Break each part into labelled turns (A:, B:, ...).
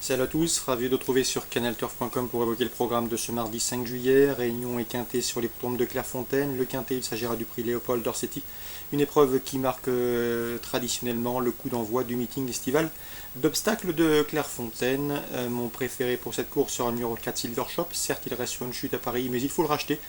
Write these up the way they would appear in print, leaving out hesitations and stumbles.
A: Salut à tous, ravi de retrouver sur canalturf.com pour évoquer le programme de ce mardi 5 juillet. Réunion et quintet sur l'hippodrome de Clairefontaine. Le quintet, il s'agira du prix Léopold d'Orsetti, une épreuve qui marque traditionnellement le coup d'envoi du meeting estival d'obstacles de Clairefontaine. Mon préféré pour cette course sera le numéro 4 Silver Shop. Certes, il reste sur une chute à Paris, mais il faut le racheter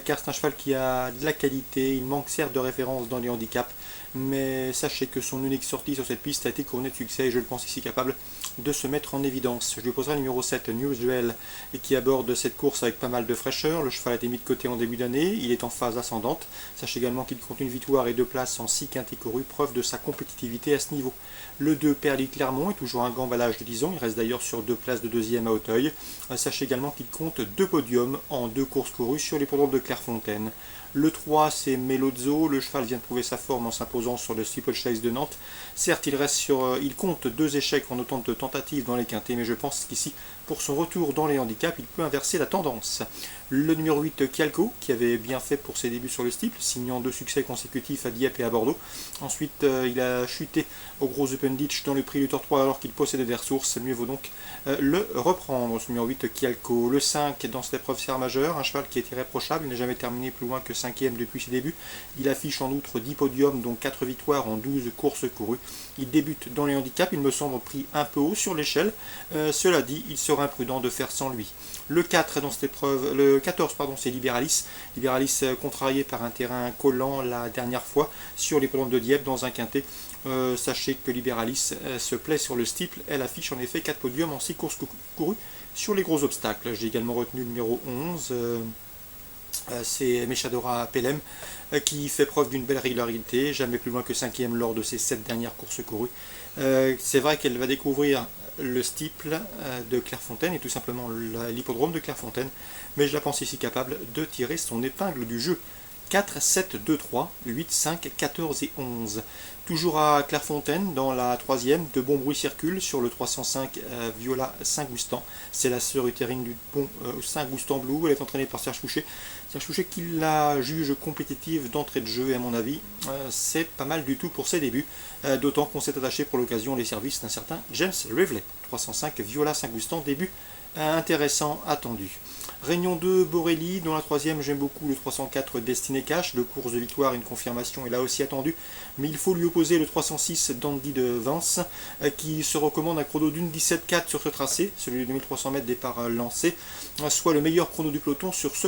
A: car c'est un cheval qui a de la qualité. Il manque certes de référence dans les handicaps, mais sachez que son unique sortie sur cette piste a été couronnée de succès et je le pense ici capable de se mettre en évidence. Je lui poserai le numéro 7 News Duel et qui aborde cette course avec pas mal de fraîcheur. Le cheval a été mis de côté en début d'année, il est en phase ascendante. Sachez également qu'il compte une victoire et 2 places en 6 quintés courus, preuve de sa compétitivité à ce niveau. Le 2 Perly Clermont est toujours un gamballage de 10 ans, il reste d'ailleurs sur 2 places de deuxième à Auteuil. Sachez également qu'il compte 2 podiums en 2 courses courues sur l'hippodrome de Clairefontaine. Le 3 c'est Melozzo, le cheval vient de prouver sa forme en s'imposant sur le Steeplechase de Nantes. Certes il compte 2 échecs en autant de tentatives dans les quintés, mais je pense qu'ici, pour son retour dans les handicaps, il peut inverser la tendance. Le numéro 8 Kialco, qui avait bien fait pour ses débuts sur le steeple, signant 2 succès consécutifs à Dieppe et à Bordeaux. Ensuite il a chuté au gros Open Ditch dans le prix Luthor 3 alors qu'il possédait des ressources, mieux vaut donc le reprendre, ce numéro 8 Kialco. Le 5 dans cette épreuve serre majeure, un cheval qui est irréprochable, il n'a jamais terminé plus loin que 5e depuis ses débuts. Il affiche en outre 10 podiums, dont 4 victoires en 12 courses courues. Il débute dans les handicaps, il me semble pris un peu haut sur l'échelle. Cela dit, il sera imprudent de faire sans lui. Le 4 dans cette épreuve, le 14 pardon, c'est Liberalis. Liberalis contrarié par un terrain collant la dernière fois sur l'hippodrome de Dieppe dans un quintet. Sachez que Liberalis se plaît sur le steeple. Elle affiche en effet 4 podiums en 6 courses courues sur les gros obstacles. J'ai également retenu le numéro 11. C'est Mechadora Pelem qui fait preuve d'une belle régularité, jamais plus loin que 5e lors de ses 7 dernières courses courues. C'est vrai qu'elle va découvrir le steeple de Clairefontaine et tout simplement l'hippodrome de Clairefontaine, mais je la pense ici capable de tirer son épingle du jeu. 4, 7, 2, 3, 8, 5, 14 et 11. Toujours à Clairefontaine, dans la 3e, de bons bruits circulent sur le 305 Viola Saint-Goustan. C'est la sœur utérine du bon Saint-Goustan Blue. Elle est entraînée par Serge Fouché. Serge Fouché qui la juge compétitive d'entrée de jeu et à mon avis, c'est pas mal du tout pour ses débuts. D'autant qu'on s'est attaché pour l'occasion les services d'un certain James Rivley. 305 Viola Saint-Goustan, début intéressant, attendu. Réunion 2, Borelli, dans la 3e, j'aime beaucoup le 304 Destiné Cash, de course de victoire, une confirmation est là aussi attendue, mais il faut lui opposer le 306 Dandy de Vence, qui se recommande un chrono d'une 17,4 sur ce tracé, celui de 2300 mètres départ lancé, soit le meilleur chrono du peloton sur ce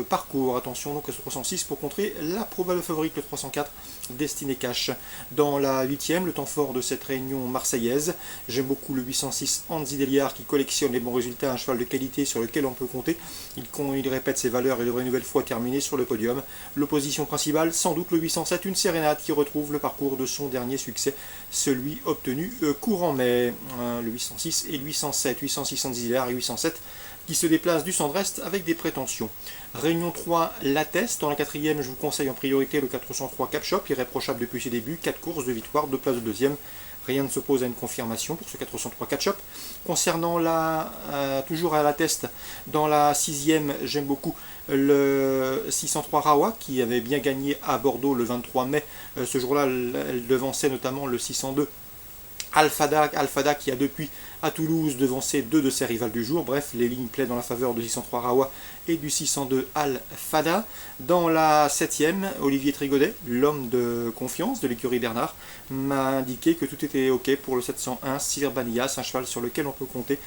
A: parcours. Attention donc à ce 306 pour contrer la probable favorite, le 304 Destiné Cash. Dans la 8e, le temps fort de cette réunion marseillaise, j'aime beaucoup le 806 Anzi Deliard qui collectionne les bons résultats, un cheval de qualité sur lequel on peut compter. Il répète ses valeurs et devrait une nouvelle fois terminer sur le podium. L'opposition principale, sans doute le 807, une sérénade qui retrouve le parcours de son dernier succès, celui obtenu courant mai. Le 806 et le 807, 806 Anzilard et 807 qui se déplacent du centre-est avec des prétentions. Réunion 3, Lattès. Dans la 4e, je vous conseille en priorité le 403 Cap Shop, irréprochable depuis ses débuts, 4 courses de victoire, 2 places de deuxième. Rien ne s'oppose à une confirmation pour ce 403 catch-up. Concernant toujours à la test, dans la 6e, j'aime beaucoup le 603 Rawa qui avait bien gagné à Bordeaux le 23 mai. Ce jour-là, elle devançait notamment le 602 Alfada qui a depuis à Toulouse devancé 2 de ses rivales du jour. Bref, les lignes plaident dans la faveur de 603 Rawa et du 602 Alfada. Dans la 7e, Olivier Trigodet, l'homme de confiance de l'écurie Bernard, m'a indiqué que tout était ok pour le 701 Sir Banias, un cheval sur lequel on peut compter,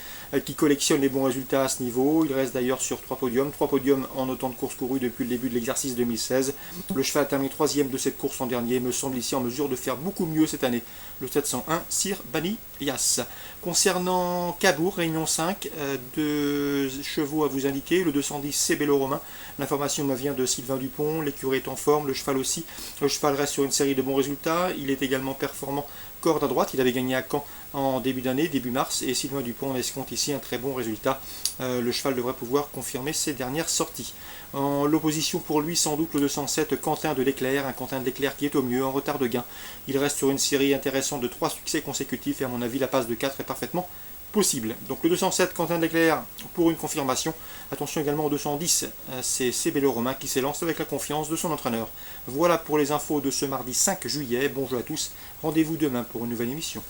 A: qui collectionne les bons résultats à ce niveau. Il reste d'ailleurs sur 3 podiums en autant de courses courues depuis le début de l'exercice 2016. Le cheval a terminé 3e de cette course en dernier, me semble ici en mesure de faire beaucoup mieux cette année. Le 701 Sir Banias. Concernant Cabourg, Réunion 5, 2 chevaux à vous indiquer, le 210 c'est Bello Romain, l'information me vient de Sylvain Dupont, l'écurie est en forme, le cheval aussi, le cheval reste sur une série de bons résultats, il est également performant corde à droite, il avait gagné à Caen en début d'année, début mars, et Sylvain Dupont escompte ici un très bon résultat. Le cheval devrait pouvoir confirmer ses dernières sorties. En l'opposition pour lui, sans doute le 207 Quentin de l'Éclair, un Quentin de l'Éclair qui est au mieux, en retard de gain. Il reste sur une série intéressante de 3 succès consécutifs, et à mon avis la passe de 4 est parfaitement possible. Donc le 207 Quentin de l'Éclair pour une confirmation. Attention également au 210, c'est Bello Romain qui s'élance avec la confiance de son entraîneur. Voilà pour les infos de ce mardi 5 juillet. Bonjour à tous, rendez-vous demain pour une nouvelle émission.